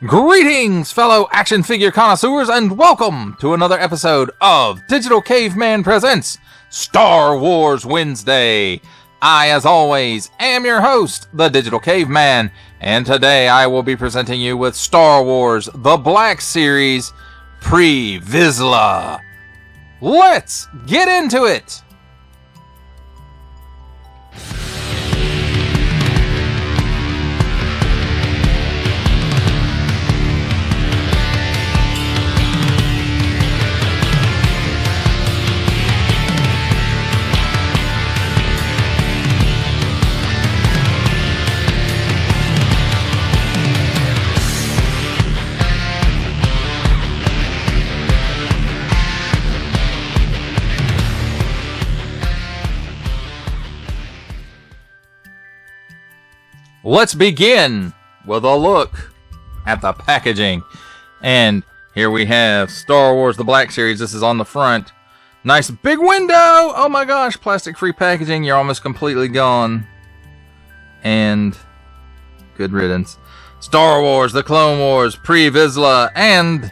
Greetings, fellow action figure connoisseurs, and welcome to another episode of Digital Caveman Presents Star Wars Wednesday. I, as always, am your host, the Digital Caveman, and today I will be presenting you with Star Wars The Black Series Pre-Vizsla. Let's get into it! Let's begin with a look at the packaging. And here we have Star Wars The Black Series. This is on the front. Nice big window! Oh my gosh, plastic-free packaging. You're almost completely gone. And good riddance. Star Wars The Clone Wars Pre-Vizsla and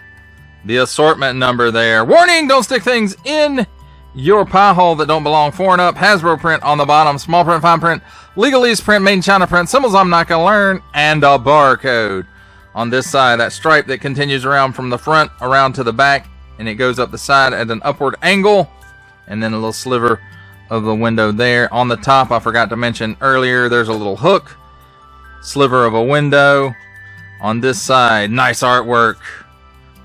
the assortment number there. Warning, don't stick things in your pie hole that don't belong. Foreign up, Hasbro print on the bottom, small print, fine print, legalese print, made in China print, symbols I'm not going to learn, and a barcode. On this side, that stripe that continues around from the front around to the back, and it goes up the side at an upward angle, and then a little sliver of the window there. On the top, I forgot to mention earlier, there's a little hook, sliver of a window. On this side, nice artwork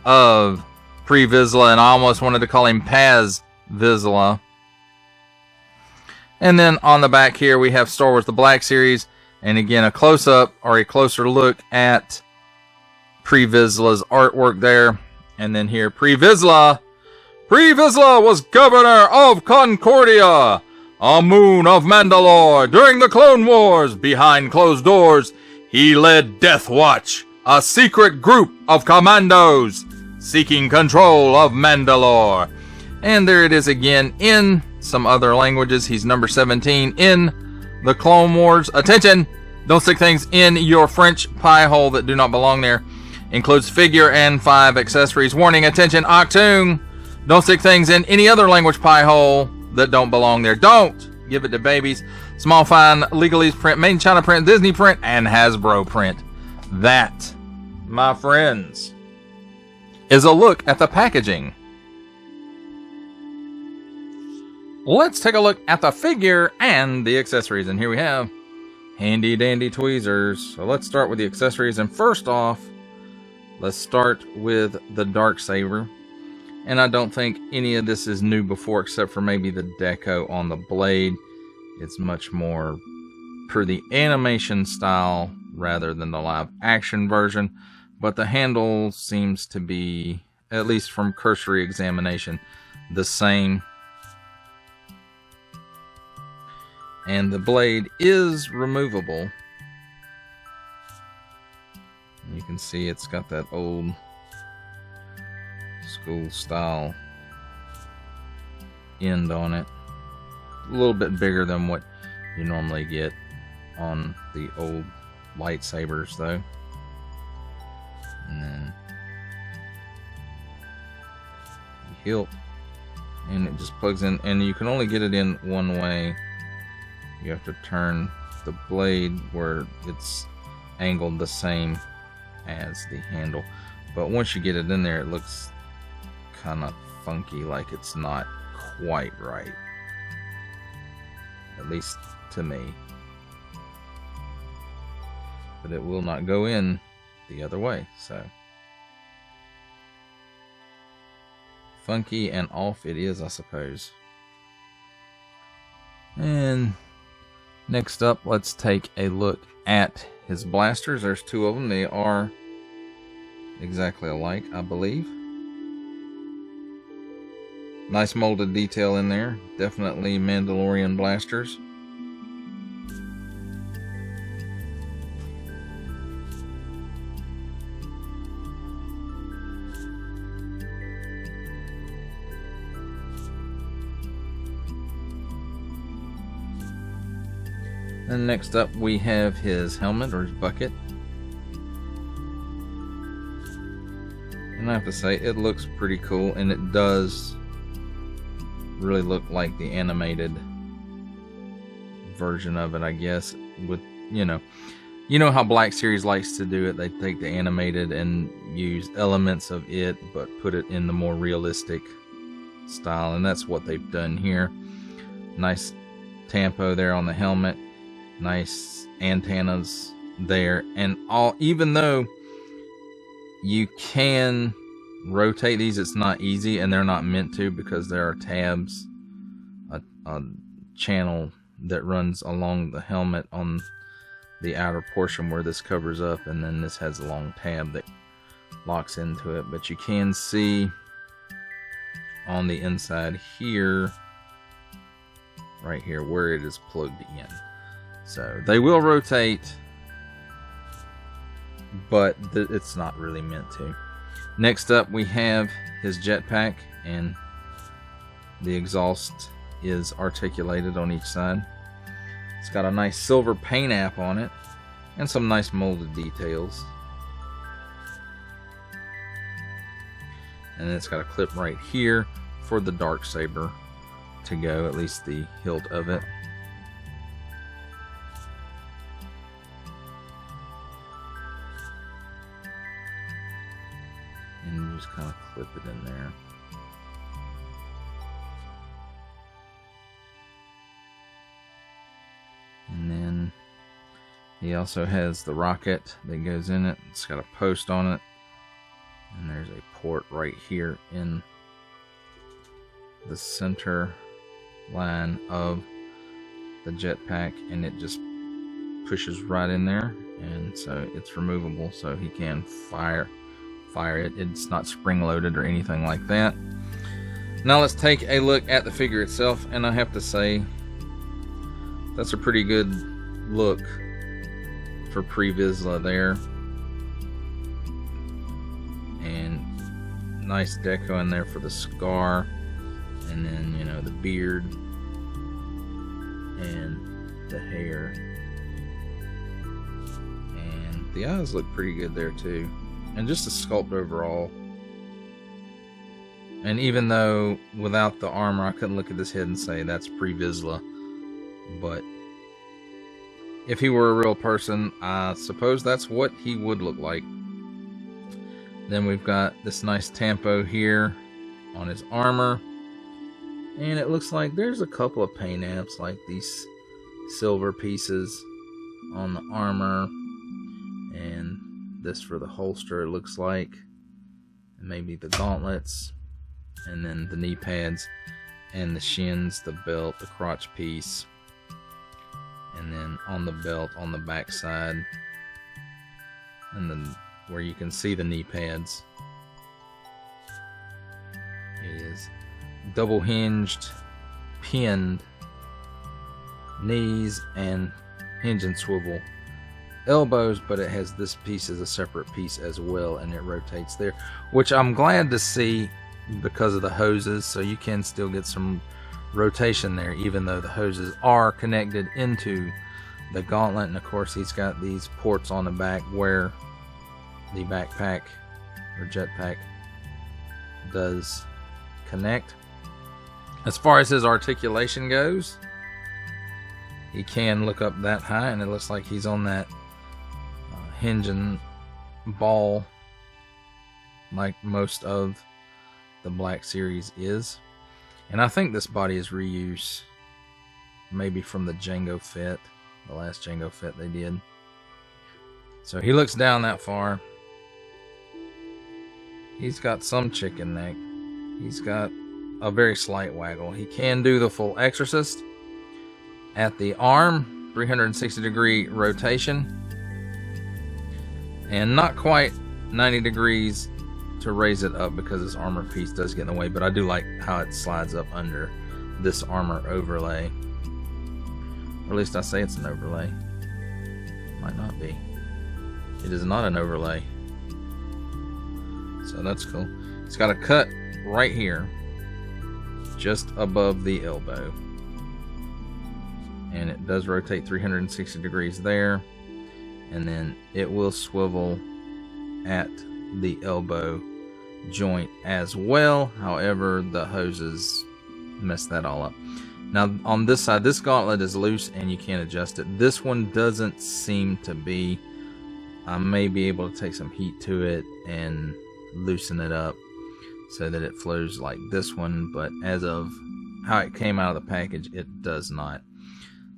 of Pre-Vizsla, and I almost wanted to call him Paz Vizsla. And then on the back here we have Star Wars The Black Series, and again a close-up or a closer look at Pre-Vizsla's artwork there. And then here, Pre-Vizsla was governor of Concordia, a moon of Mandalore. During the Clone Wars, behind closed doors, he led Death Watch, a secret group of commandos seeking control of Mandalore. And there it is again in some other languages. He's number 17 in the Clone Wars. Attention! Don't stick things in your French pie hole that do not belong there. Includes figure and 5 accessories. Warning, attention, Octoon! Don't stick things in any other language pie hole that don't belong there. Don't give it to babies. Small fine, legalese print, made in China print, Disney print, and Hasbro print. That, my friends, is a look at the packaging. Let's take a look at the figure and the accessories. And here we have handy dandy tweezers. So let's start with the accessories. And first off, let's start with the Darksaber. And I don't think any of this is new before, except for maybe the deco on the blade. It's much more per the animation style rather than the live action version. But the handle seems to be, at least from cursory examination, the same. And the blade is removable. You can see it's got that old school style end on it. A little bit bigger than what you normally get on the old lightsabers though. And then the hilt. And it just plugs in, and you can only get it in one way. You have to turn the blade where it's angled the same as the handle. But once you get it in there, it looks kind of funky, like it's not quite right. At least to me. But it will not go in the other way, so. Funky and off it is, I suppose. And next up, let's take a look at his blasters. There's 2 of them. They are exactly alike, I believe. Nice molded detail in there. Definitely Mandalorian blasters. And next up we have his helmet or his bucket. And I have to say, it looks pretty cool, and it does really look like the animated version of it, I guess. With, you know how Black Series likes to do it. They take the animated and use elements of it, but put it in the more realistic style, and that's what they've done here. Nice tampo there on the helmet, nice antennas there, and even though you can rotate these, it's not easy, and they're not meant to, because there are tabs, a channel that runs along the helmet on the outer portion where this covers up, and then this has a long tab that locks into it. But you can see on the inside here, right here, where it is plugged in. So they will rotate, but it's not really meant to. Next up, we have his jetpack, and the exhaust is articulated on each side. It's got a nice silver paint app on it and some nice molded details. And then it's got a clip right here for the Darksaber to go, at least the hilt of it. And you just kind of clip it in there. And then he also has the rocket that goes in it. It's got a post on it. And there's a port right here in the center line of the jetpack, and it just pushes right in there, and so it's removable, so he can fire it. It's not spring loaded or anything like that. Now let's take a look at the figure itself, and I have to say that's a pretty good look for pre-Vizsla there. And nice deco in there for the scar, and then, you know, the beard and the hair, and the eyes look pretty good there too, and just the sculpt overall. And even though without the armor I couldn't look at this head and say that's pre-Vizsla, but if he were a real person, I suppose that's what he would look like. Then we've got this nice tampo here on his armor, and it looks like there's a couple of paint apps, like these silver pieces on the armor, and this for the holster, it looks like, and maybe the gauntlets, and then the knee pads and the shins, the belt, the crotch piece, and then on the belt on the back side, and then where you can see the knee pads, it is double hinged, pinned knees and hinge and swivel elbows, but it has this piece as a separate piece as well, and it rotates there, which I'm glad to see because of the hoses, so you can still get some rotation there, even though the hoses are connected into the gauntlet. And of course he's got these ports on the back where the backpack or jetpack does connect. As far as his articulation goes, he can look up that high, and it looks like he's on that hinge and ball like most of the Black Series is. And I think this body is reuse, maybe from the Jango Fett, the last Jango Fett they did. So he looks down that far. He's got some chicken neck. He's got a very slight waggle. He can do the full Exorcist. At the arm, 360 degree rotation, and not quite 90 degrees to raise it up because this armor piece does get in the way, but I do like how it slides up under this armor overlay. Or at least I say it's an overlay. Might not be. It is not an overlay. So that's cool. It's got a cut right here, just above the elbow. And it does rotate 360 degrees there. And then it will swivel at the elbow joint as well. However, the hoses mess that all up. Now on this side, this gauntlet is loose and you can't adjust it. This one doesn't seem to be. I may be able to take some heat to it and loosen it up so that it flows like this one, but as of how it came out of the package, it does not.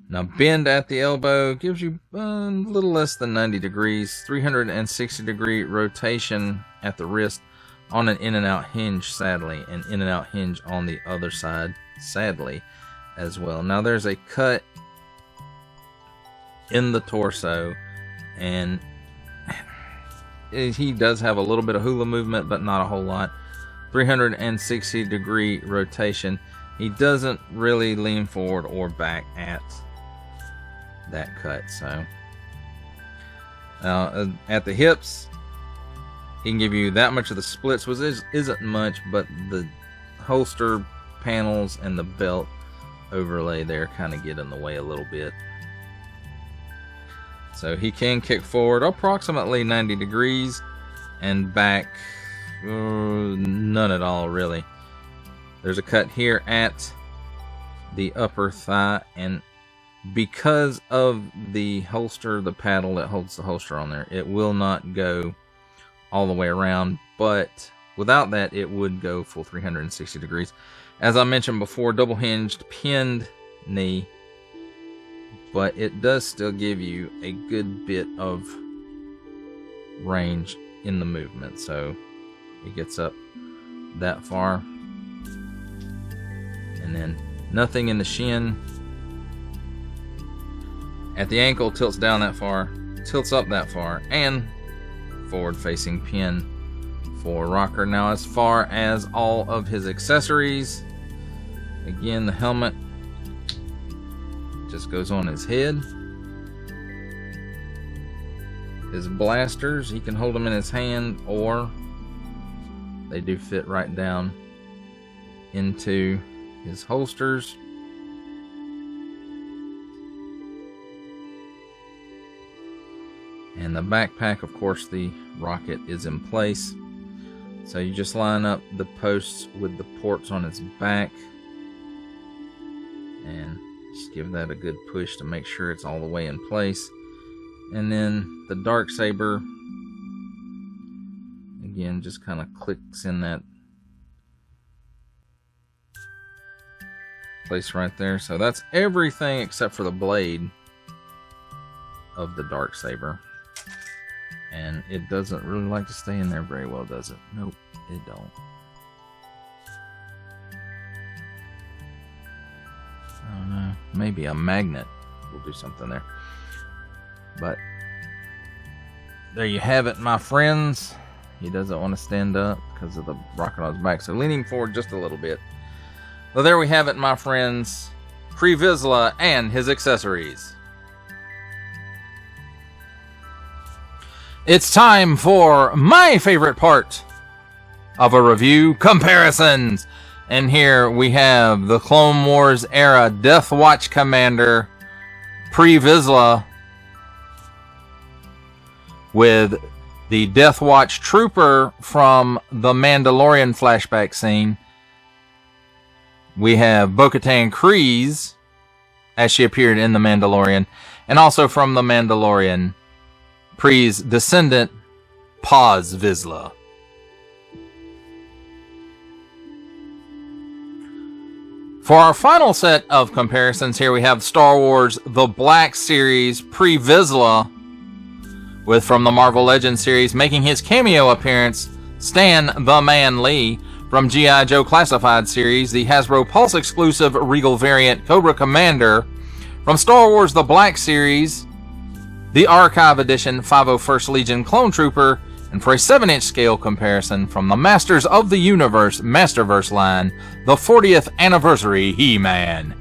Now bend at the elbow gives you a little less than 90 degrees, 360 degree rotation at the wrist on an in and out hinge, sadly, and in and out hinge on the other side, sadly, as well. Now there's a cut in the torso, and he does have a little bit of hula movement, but not a whole lot. 360 degree rotation. He doesn't really lean forward or back at that cut. So now at the hips, he can give you that much of the splits, which isn't much, but the holster panels and the belt overlay there kind of get in the way a little bit. So he can kick forward approximately 90 degrees and back none at all, really. There's a cut here at the upper thigh, and because of the holster, the paddle that holds the holster on there, it will not go all the way around, but without that it would go full 360 degrees. As I mentioned before, double hinged pinned knee, but it does still give you a good bit of range in the movement. So it gets up that far, and then nothing in the shin. At the ankle, tilts down that far, tilts up that far, and forward facing pin for rocker. Now as far as all of his accessories, again, the helmet just goes on his head. His blasters, he can hold them in his hand, or they do fit right down into his holsters. And the backpack, of course, the rocket is in place. So you just line up the posts with the ports on its back and just give that a good push to make sure it's all the way in place. And then the Darksaber, again, just kind of clicks in that place right there. So that's everything except for the blade of the Darksaber. And it doesn't really like to stay in there very well, does it? Nope, it don't. I don't know. Maybe a magnet will do something there. But there you have it, my friends. He doesn't want to stand up because of the rocket on his back, so leaning forward just a little bit. Well, there we have it, my friends. Vizsla and his accessories. It's time for my favorite part of a review, comparisons. And here we have the Clone Wars era Death Watch Commander Vizsla with the Death Watch Trooper from the Mandalorian flashback scene. We have Bo-Katan Kryze as she appeared in the Mandalorian, and also from the Mandalorian, Kryze's descendant, Vizsla. For our final set of comparisons, here we have Star Wars The Black Series Vizsla, with from the Marvel Legends series making his cameo appearance, Stan the Man Lee. From G.I. Joe Classified series, the Hasbro Pulse exclusive Regal variant Cobra Commander. From Star Wars The Black Series, the Archive Edition 501st Legion Clone Trooper. And for a 7-inch scale comparison, from the Masters of the Universe Masterverse line, the 40th Anniversary He-Man.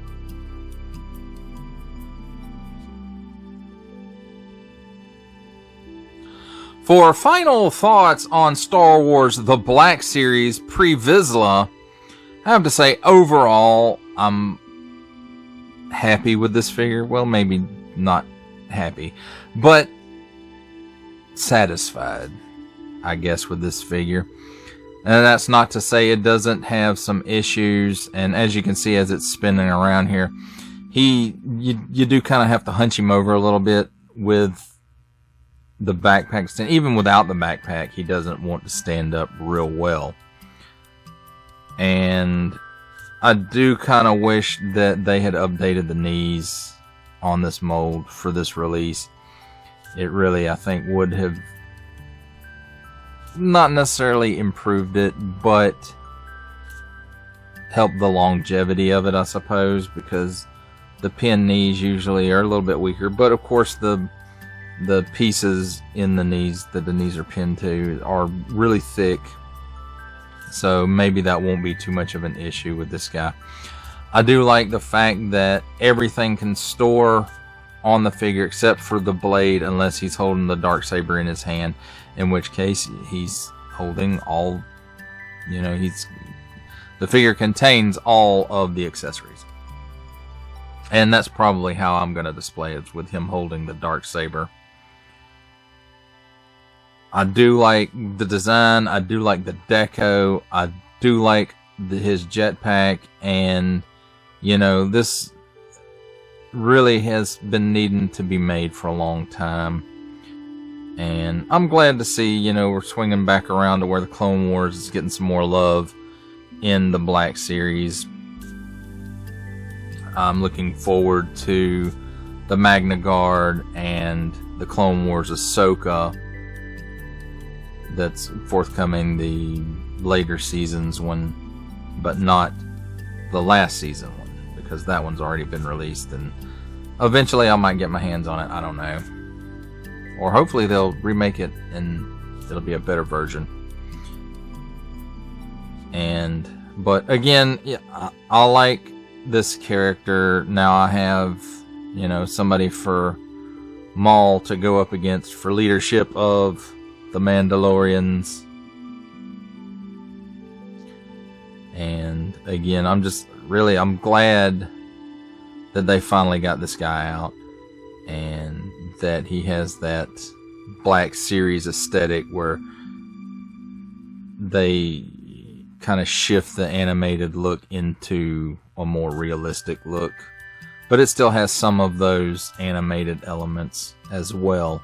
For final thoughts on Star Wars The Black Series Vizsla, I have to say overall I'm happy with this figure. Well, maybe not happy, but satisfied, I guess, with this figure. And that's not to say it doesn't have some issues. And as you can see, as it's spinning around here, you do kind of have to hunch him over a little bit with the backpack stand. Even without the backpack, he doesn't want to stand up real well. And I do kind of wish that they had updated the knees on this mold for this release. It really, I think, would have not necessarily improved it, but helped the longevity of it, I suppose, because the pin knees usually are a little bit weaker. But of course, the pieces in the knees that the knees are pinned to are really thick, so maybe that won't be too much of an issue with this guy. I do like the fact that everything can store on the figure except for the blade, unless he's holding the Darksaber in his hand, in which case he's holding all, the figure contains all of the accessories. And that's probably how I'm going to display it, with him holding the Darksaber. I do like the design, I do like the deco, I do like his jetpack, and this really has been needing to be made for a long time. And I'm glad to see, we're swinging back around to where the Clone Wars is getting some more love in the Black Series. I'm looking forward to the Magna Guard and the Clone Wars Ahsoka that's forthcoming the later seasons one, but not the last season one, because that one's already been released, and eventually I might get my hands on it. I don't know. Or hopefully they'll remake it and it'll be a better version. But again, yeah, I like this character. Now I have, somebody for Maul to go up against for leadership of the Mandalorians. And again, I'm glad that they finally got this guy out, and that he has that Black Series aesthetic where they kind of shift the animated look into a more realistic look, but it still has some of those animated elements as well.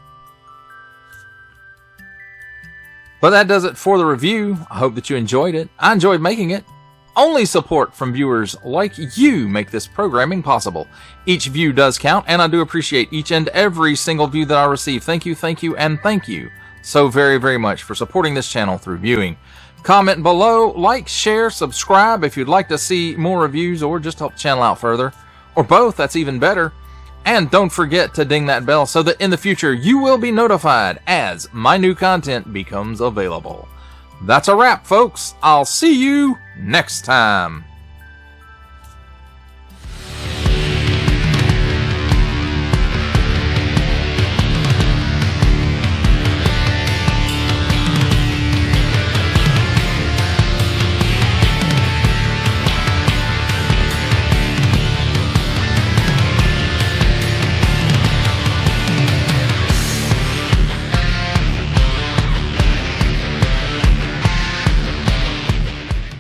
But that does it for the review. I hope that you enjoyed it. I enjoyed making it. Only support from viewers like you make this programming possible. Each view does count, and I do appreciate each and every single view that I receive. Thank you, and thank you so very, very much for supporting this channel through viewing. Comment below, like, share, subscribe if you'd like to see more reviews or just help the channel out further. Or both, that's even better. And don't forget to ding that bell so that in the future you will be notified as my new content becomes available. That's a wrap, folks. I'll see you next time.